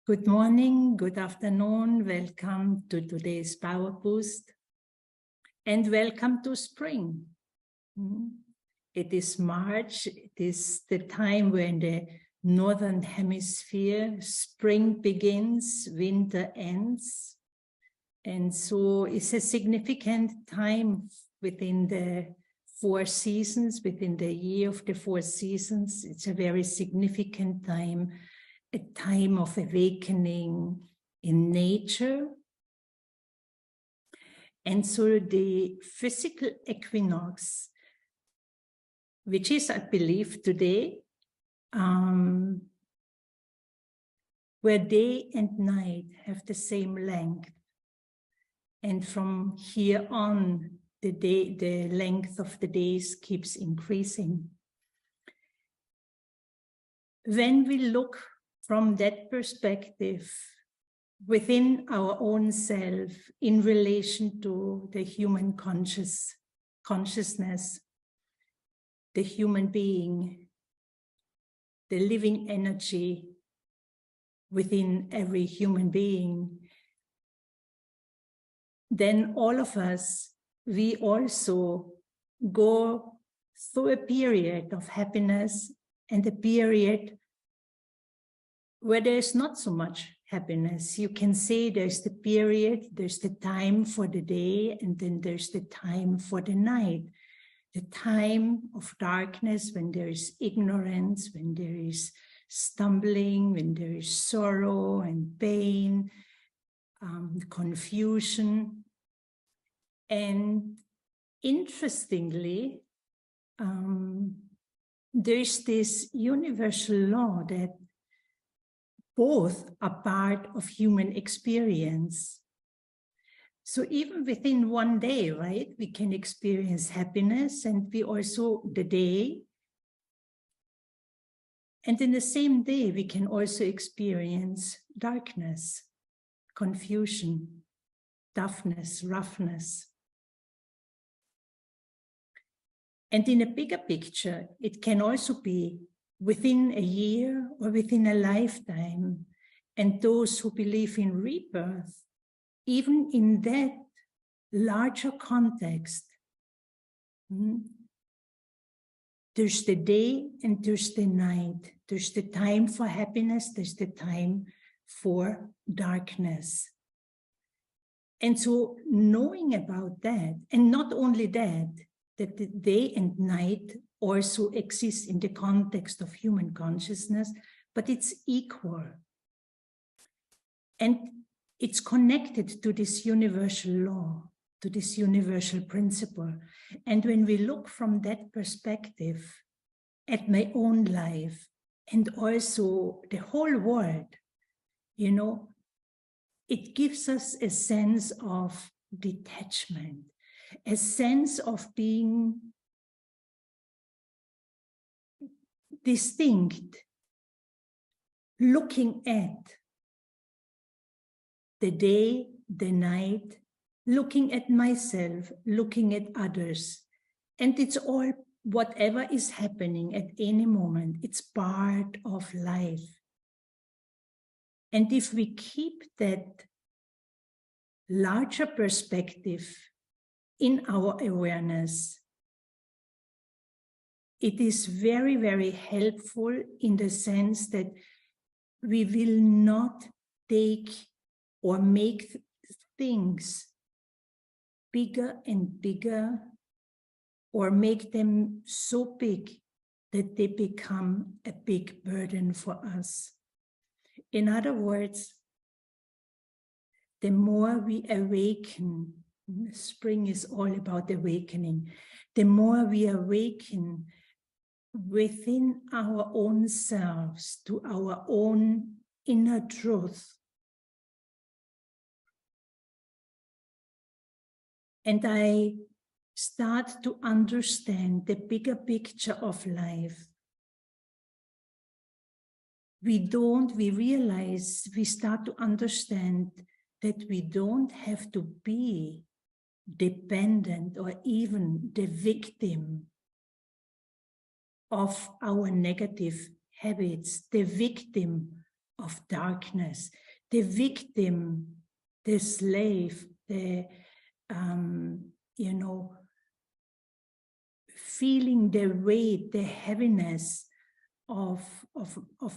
Good morning, good afternoon, welcome to today's Power Boost, and welcome to spring. It is March, it is the time when the Northern Hemisphere, spring begins, winter ends. And so it's a significant time within the 4 seasons, within the year of the 4 seasons. It's a very significant time, a time of awakening in nature. And so the physical equinox, which is, I believe, today, where day and night have the same length. And from here on, the length of the days keeps increasing. When we look from that perspective, within our own self, in relation to the human consciousness, the human being, the living energy within every human being, then all of us, we also go through a period of happiness and a period where there's not so much happiness. You can say there's the period, there's the time for the day, and then there's the time for the night. The time of darkness, when there is ignorance, when there is stumbling, when there is sorrow and pain, confusion. And interestingly, there's this universal law that both are part of human experience. So even within one day, right, we can experience happiness, and we also the day. And in the same day, we can also experience darkness, confusion, toughness, roughness. And in a bigger picture, it can also be within a year or within a lifetime. And those who believe in rebirth, even in that larger context, there's the day and there's the night. There's the time for happiness, there's the time for darkness. And so knowing about that, and not only that the day and night also exist in the context of human consciousness, but it's equal. And it's connected to this universal law, to this universal principle. And when we look from that perspective at my own life and also the whole world, you know, it gives us a sense of detachment, a sense of being distinct, looking at the day, the night, looking at myself, looking at others. And it's all, whatever is happening at any moment, it's part of life. And if we keep that larger perspective in our awareness, it is very, very helpful in the sense that we will not take or make things bigger and bigger, or make them so big that they become a big burden for us. In other words, the more we awaken, spring is all about awakening, the more we awaken within our own selves to our own inner truth. And I start to understand the bigger picture of life. We realize, we start to understand that we don't have to be dependent or even the victim of our negative habits, the victim of darkness, the victim, the slave, the, you know, feeling the weight, the heaviness of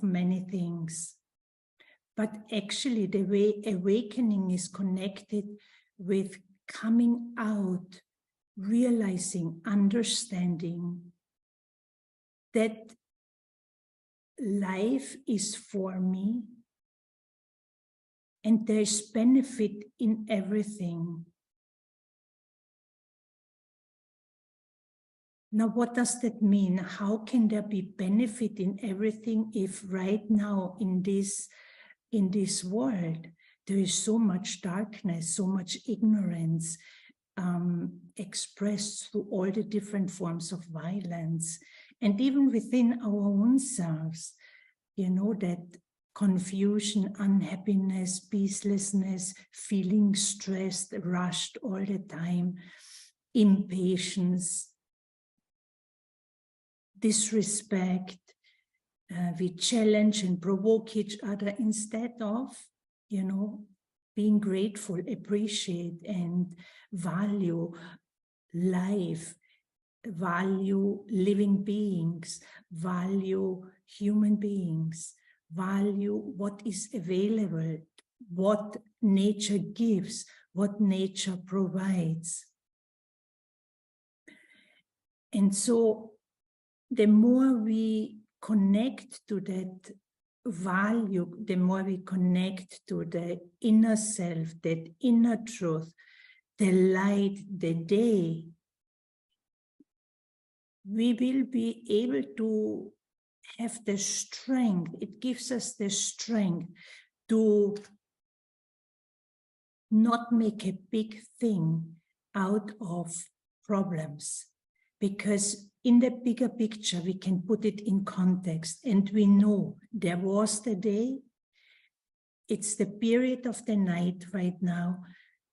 many things. But actually the way awakening is connected with coming out, realizing, understanding that life is for me and there's benefit in everything. Now, what does that mean? How can there be benefit in everything if right now in this world there is so much darkness, so much ignorance, expressed through all the different forms of violence, and even within our own selves, you know, that confusion, unhappiness, peacelessness, feeling stressed, rushed all the time, impatience, disrespect. We challenge and provoke each other instead of, you know, being grateful, appreciate and value life, value living beings, value human beings, value what is available, what nature gives, what nature provides. And so the more we connect to that value, the more we connect to the inner self, that inner truth, the light, the day, we will be able to have the strength. It gives us the strength to not make a big thing out of problems, because in the bigger picture, we can put it in context and we know there was the day, it's the period of the night right now.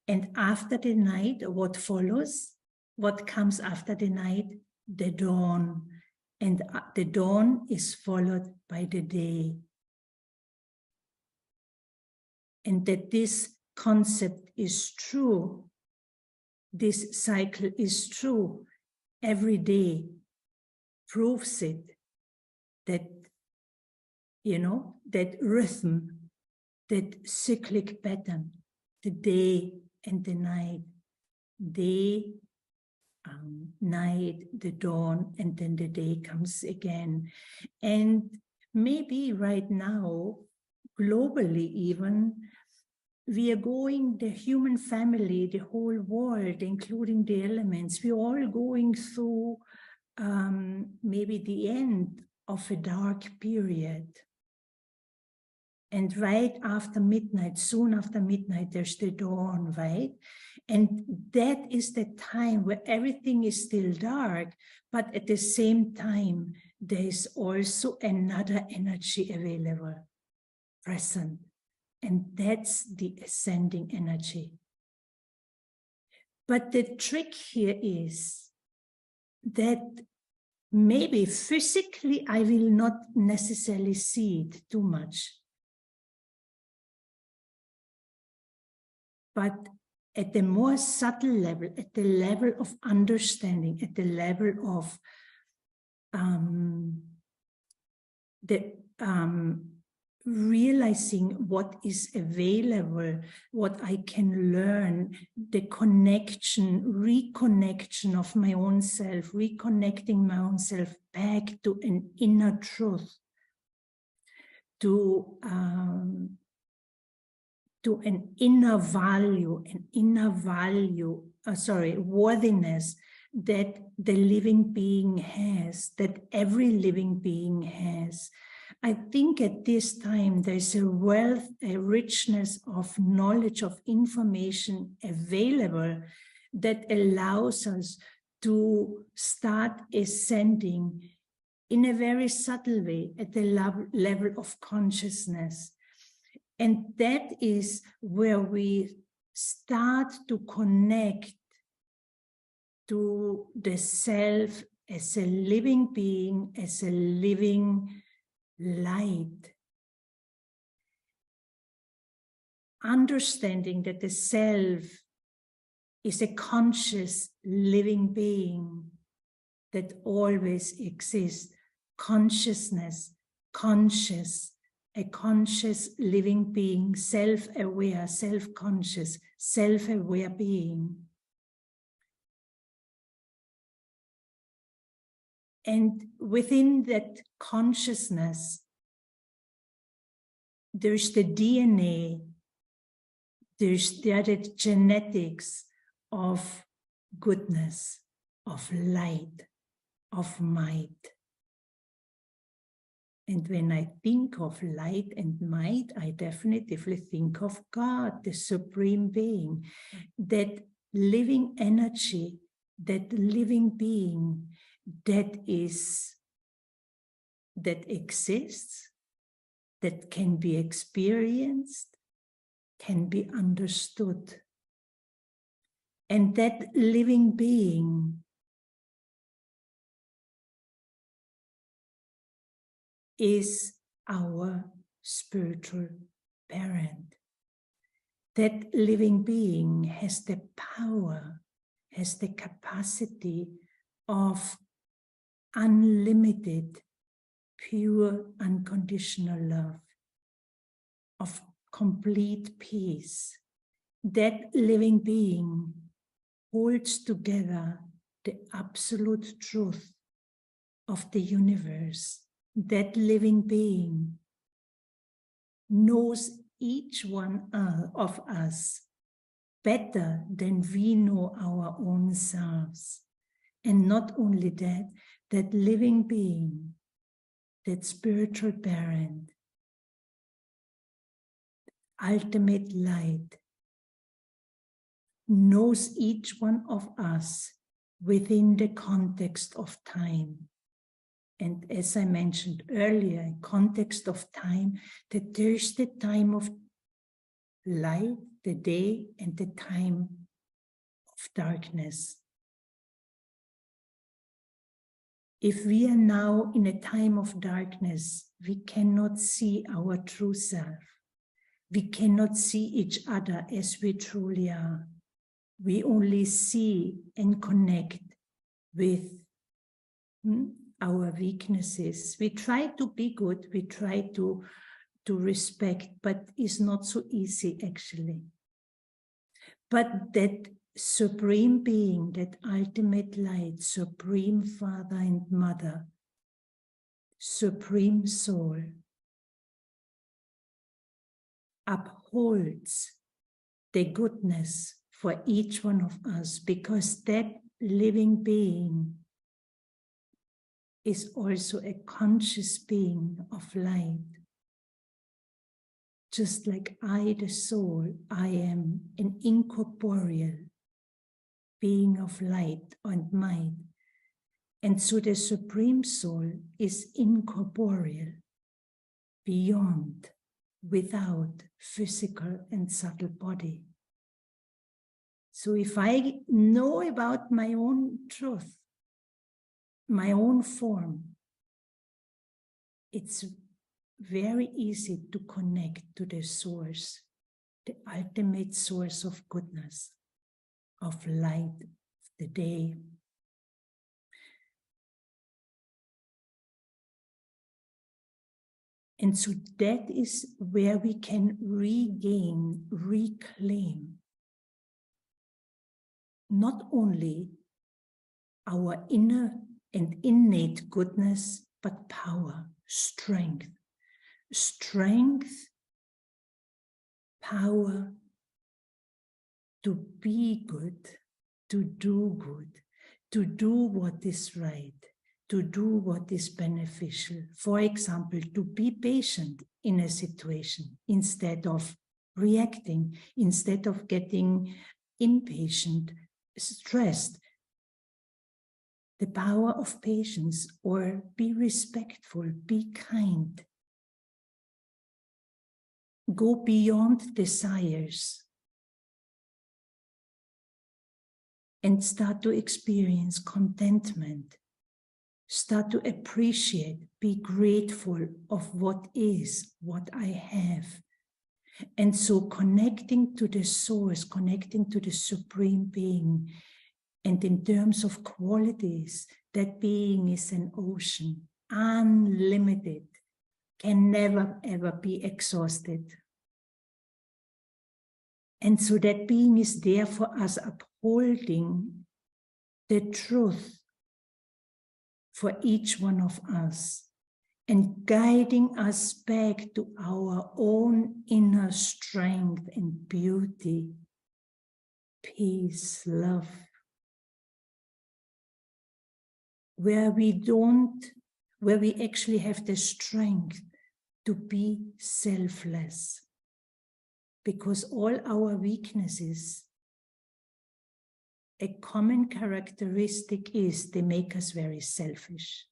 And after the night, what follows? What comes after the night? The dawn. And the dawn is followed by the day. And that this concept is true, this cycle is true, every day proves it, that, you know, that rhythm, that cyclic pattern, the day and the night, day, night, the dawn, and then the day comes again. And maybe right now, globally even, we are going, the human family, the whole world, including the elements, we're all going through maybe the end of a dark period. And right after midnight, soon after midnight, there's the dawn, right? And that is the time where everything is still dark, but at the same time, there is also another energy available, present. And that's the ascending energy. But the trick here is that maybe physically I will not necessarily see it too much. But at the more subtle level, at the level of understanding, at the level of realizing what is available, what I can learn, the connection, reconnection of my own self, reconnecting my own self back to an inner truth, to an inner value, worthiness that the living being has, that every living being has. I think at this time there's a wealth, a richness of knowledge, of information available that allows us to start ascending in a very subtle way at the level of consciousness. And that is where we start to connect to the self as a living being, as a living light. understanding that the self is a conscious living being that always exists. Consciousness, conscious, a conscious living being, self-aware, self-conscious, self-aware being. And within that consciousness, there's the DNA, there's the genetics of goodness, of light, of might. And when I think of light and might, I definitively think of God, the Supreme Being, that living energy, that living being that exists, that can be experienced, can be understood. And that living being is our spiritual parent. That living being has the power, has the capacity of unlimited, pure, unconditional love, of complete peace. That living being holds together the absolute truth of the universe. That living being knows each one of us better than we know our own selves. And not only that, that living being, that spiritual parent, ultimate light, knows each one of us within the context of time. And as I mentioned earlier, in context of time, that there's the time of light, the day, and the time of darkness. If we are now in a time of darkness, we cannot see our true self. We cannot see each other as we truly are. We only see and connect with our weaknesses. We try to be good, we try to respect, but it's not so easy actually. But that Supreme Being, that ultimate light, Supreme Father and Mother, Supreme Soul, upholds the goodness for each one of us, because that living being is also a conscious being of light. Just like I, the soul, I am an incorporeal being of light and might. And so the Supreme Soul is incorporeal, beyond, without physical and subtle body. So if I know about my own truth, my own form, it's very easy to connect to the source, the ultimate source of goodness, of light, of the day. And so that is where we can regain, reclaim, not only our inner and innate goodness, but power, strength. Strength, power to be good, to do what is right, to do what is beneficial. For example, to be patient in a situation instead of reacting, instead of getting impatient, stressed. The power of patience, or be respectful, be kind. Go beyond desires and start to experience contentment. Start to appreciate, be grateful of what is, what I have. And so connecting to the source, connecting to the supreme being, and in terms of qualities, that being is an ocean, unlimited, can never ever be exhausted. And so that being is there for us, upholding the truth for each one of us and guiding us back to our own inner strength and beauty, peace, love, where we actually have the strength to be selfless. Because all our weaknesses, a common characteristic is they make us very selfish.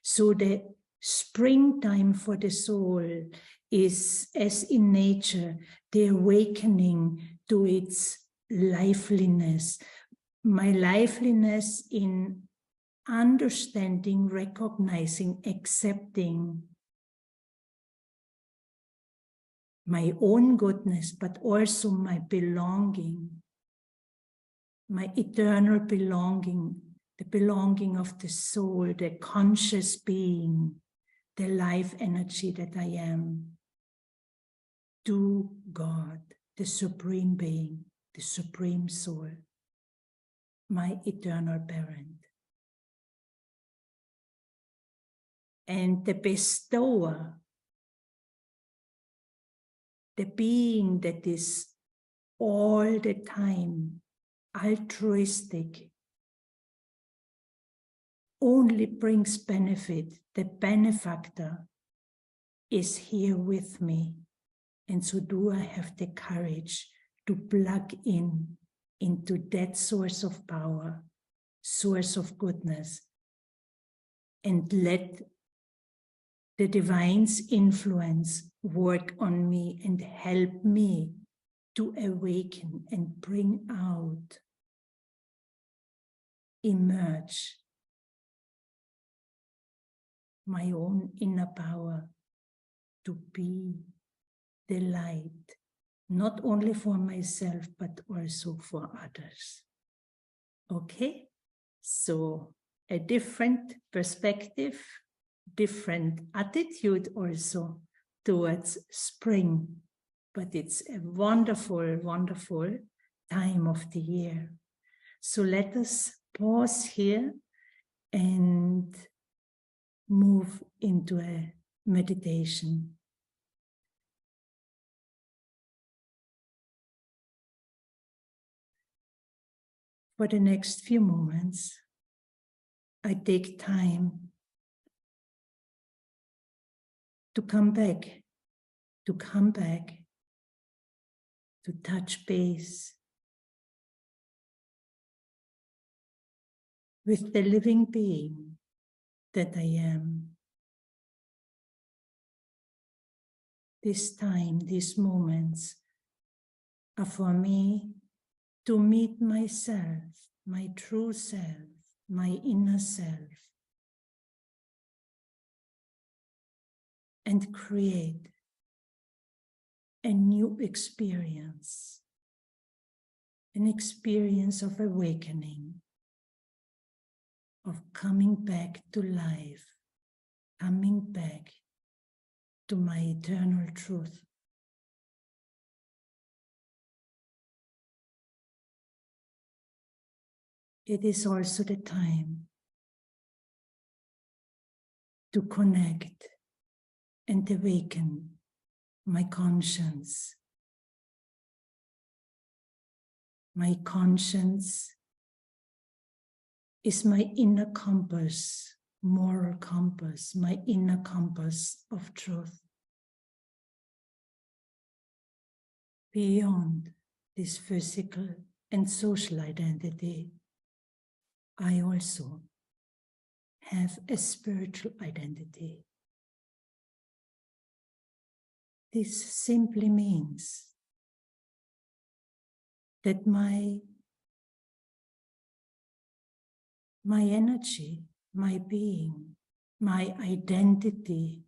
So the springtime for the soul is, as in nature, the awakening to its liveliness. My liveliness in understanding, recognizing, accepting my own goodness, but also my belonging, my eternal belonging, the belonging of the soul, the conscious being, the life energy that I am, to God, the supreme being, the supreme soul, my eternal parent. And the bestower, the being that is all the time altruistic, only brings benefit. The benefactor is here with me. And so do I have the courage to plug into that source of power, source of goodness, and let the divine's influence work on me and help me to awaken and bring out, emerge my own inner power to be the light, not only for myself, but also for others. Okay? So a different perspective, different attitude also towards spring, but it's a wonderful, wonderful time of the year. So let us pause here and move into a meditation. For the next few moments, I take time to come back, to touch base with the living being that I am. This time, these moments are for me to meet myself, my true self, my inner self, and create a new experience, an experience of awakening, of coming back to life, coming back to my eternal truth. It is also the time to connect and awaken my conscience. My conscience is my inner compass, moral compass, my inner compass of truth. Beyond this physical and social identity, I also have a spiritual identity. This simply means that my energy, my being, my identity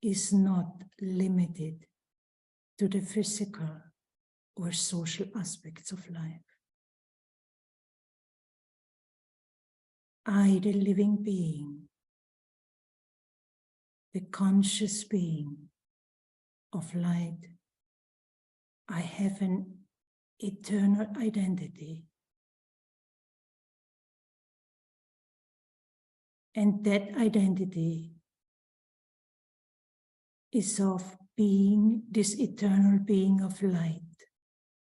is not limited to the physical or social aspects of life. I, the living being, the conscious being of light, I have an eternal identity. And that identity is of being this eternal being of light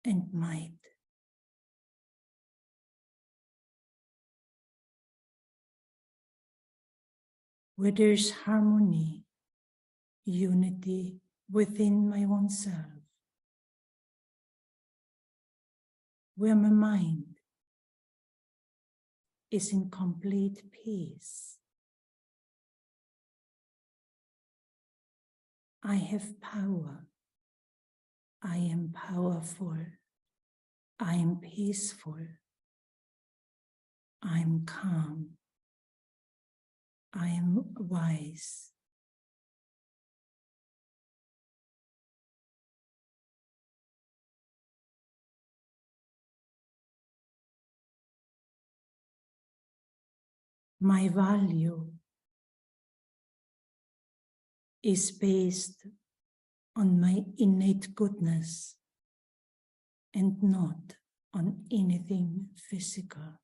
and might. Where there's harmony, unity within my own self. Where my mind is in complete peace. I have power. I am powerful. I am peaceful. I am calm. I am wise. My value is based on my innate goodness and not on anything physical.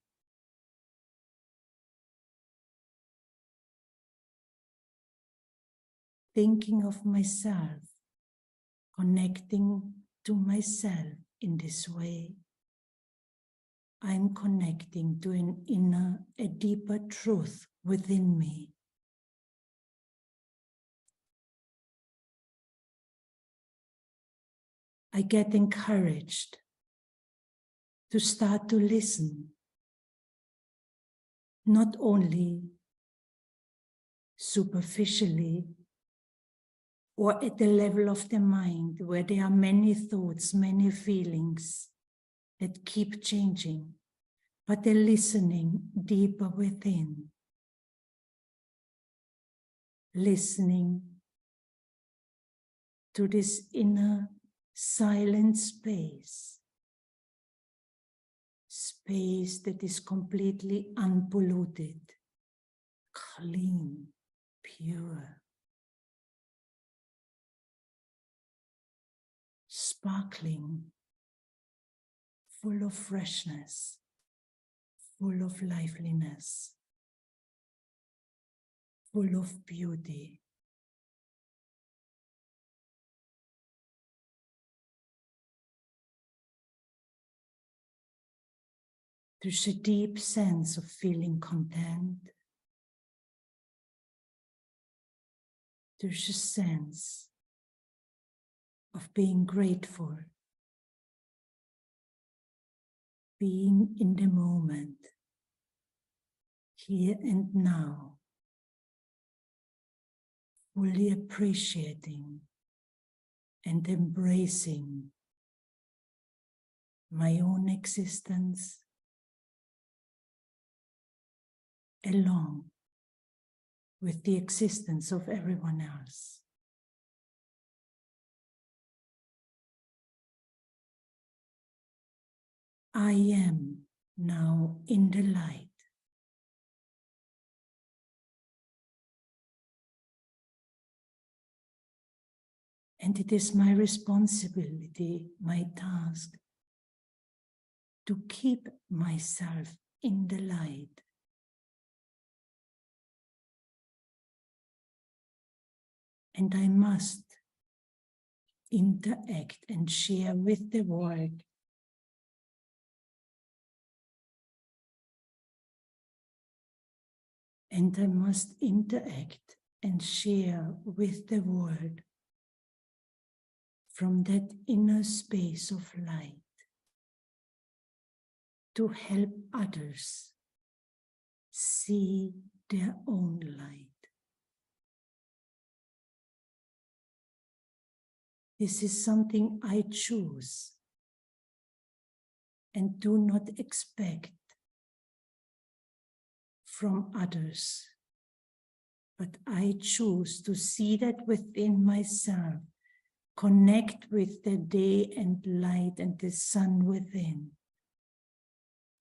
Thinking of myself, connecting to myself in this way, I'm connecting to an inner, a deeper truth within me. I get encouraged to start to listen, not only superficially or at the level of the mind where there are many thoughts, many feelings that keep changing, but the listening deeper within. Listening to this inner silent space. Space that is completely unpolluted, clean, pure, sparkling, full of freshness, full of liveliness, full of beauty. There's a deep sense of feeling content. There's a sense of being grateful, being in the moment, here and now, fully appreciating and embracing my own existence along with the existence of everyone else. I am now in the light. And it is my responsibility, my task, to keep myself in the light. And I must interact and share with the world and I must interact and share with the world from that inner space of light to help others see their own light. This is something I choose and do not expect from others, but I choose to see that within myself, connect with the day and light and the sun within,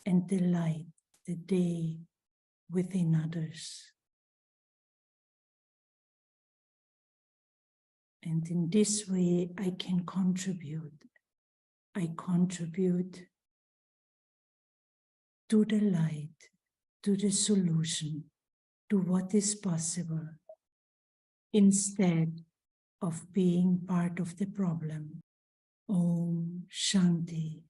and the light, the day within others. And in this way, I can contribute. I contribute to the light, to the solution, to what is possible, instead of being part of the problem. Om Shanti.